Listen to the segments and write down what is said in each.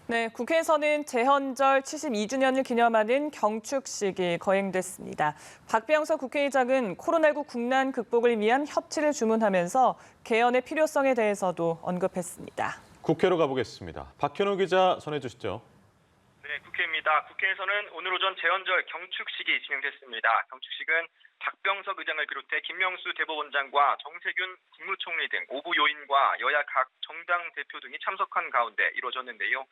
네, 국회에서는 재헌절 72주년을 기념하는 경축식이 거행됐습니다. 박병석 국회의장은 코로나19 국난 극복을 위한 협치를 주문하면서 개헌의 필요성에 대해서도 언급했습니다. 국회로 가보겠습니다. 박현우 기자 전해주시죠. 네, 국회입니다. 국회에서는 오늘 오전 재헌절 경축식이 진행됐습니다. 경축식은 박병석 의장을 비롯해 김명수 대법원장과 정세균 국무총리 등 5부 요인과 여야 각 정당 대표 등이 참석한 가운데 이루어졌는데요.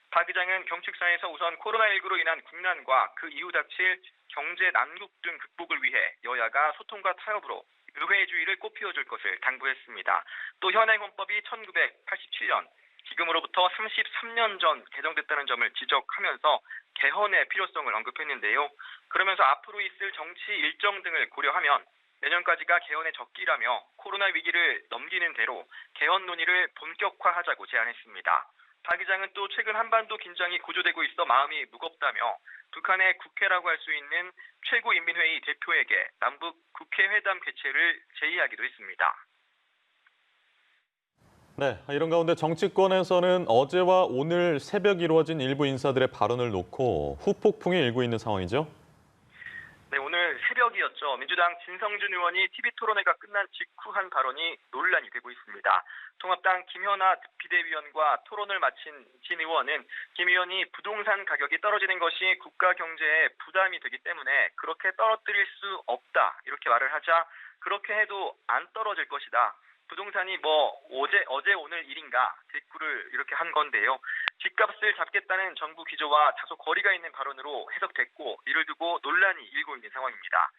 박 의장은 경축사에서 우선 코로나19로 인한 국난과 그 이후 닥칠 경제 난국 등 극복을 위해 여야가 소통과 타협으로 의회주의를 꽃피워줄 것을 당부했습니다. 또 현행 헌법이 1987년 지금으로부터 33년 전 개정됐다는 점을 지적하면서 개헌의 필요성을 언급했는데요. 그러면서 앞으로 있을 정치 일정 등을 고려하면 내년까지가 개헌의 적기라며 코로나 위기를 넘기는 대로 개헌 논의를 본격화하자고 제안했습니다. 박 의장은 또 최근 한반도 긴장이 고조되고 있어 마음이 무겁다며 북한의 국회라고 할 수 있는 최고인민회의 대표에게 남북 국회 회담 개최를 제의하기도 했습니다. 네, 이런 가운데 정치권에서는 어제와 오늘 새벽 이루어진 일부 인사들의 발언을 놓고 후폭풍이 일고 있는 상황이죠. 네, 오늘 새벽이었죠. 민주당 진성준 의원이 TV토론회가 끝난 직후 한 발언이 논란이 되고 있습니다. 통합당 김현아 비대위원과 토론을 마친 진 의원은 김 의원이 부동산 가격이 떨어지는 것이 국가 경제에 부담이 되기 때문에 그렇게 떨어뜨릴 수 없다 이렇게 말을 하자 그렇게 해도 안 떨어질 것이다. 부동산이 어제 오늘 일인가 대꾸를 이렇게 한 건데요. 집값을 잡겠다는 정부 기조와 다소 거리가 있는 발언으로 해석됐고 이를 두고 논란이 일고 있는 상황입니다.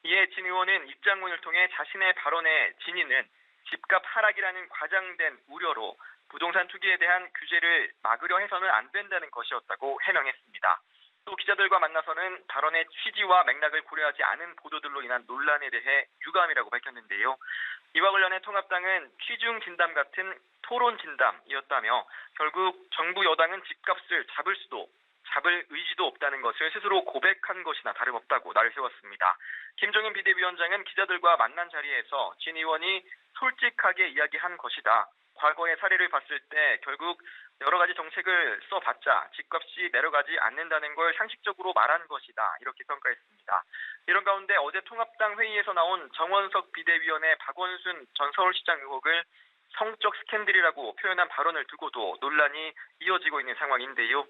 이에 진 의원은 입장문을 통해 자신의 발언의 진위는 집값 하락이라는 과장된 우려로 부동산 투기에 대한 규제를 막으려 해서는 안 된다는 것이었다고 해명했습니다. 또 기자들과 만나서는 발언의 취지와 맥락을 고려하지 않은 보도들로 인한 논란에 대해 유감이라고 밝혔는데요. 이와 관련해 통합당은 취중 진담 같은 토론 진담이었다며 결국 정부 여당은 집값을 잡을 의지도 없다는 것을 스스로 고백한 것이나 다름없다고 날을 세웠습니다. 김종인 비대위원장은 기자들과 만난 자리에서 진 의원이 솔직하게 이야기한 것이다. 과거의 사례를 봤을 때 결국 여러 가지 정책을 써봤자 집값이 내려가지 않는다는 걸 상식적으로 말한 것이다. 이렇게 평가했습니다. 이런 가운데 어제 통합당 회의에서 나온 정원석 비대위원의 박원순 전 서울시장 의혹을 성적 스캔들이라고 표현한 발언을 두고도 논란이 이어지고 있는 상황인데요.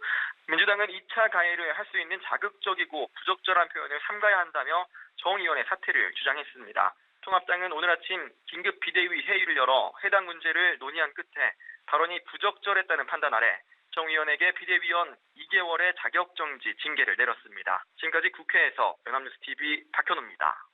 민주당은 2차 가해를 할 수 있는 자극적이고 부적절한 표현을 삼가야 한다며 정 의원의 사퇴를 주장했습니다. 통합당은 오늘 아침 긴급 비대위 회의를 열어 해당 문제를 논의한 끝에 발언이 부적절했다는 판단 아래 정 의원에게 비대위원 2개월의 자격정지 징계를 내렸습니다. 지금까지 국회에서 연합뉴스TV 박현우입니다.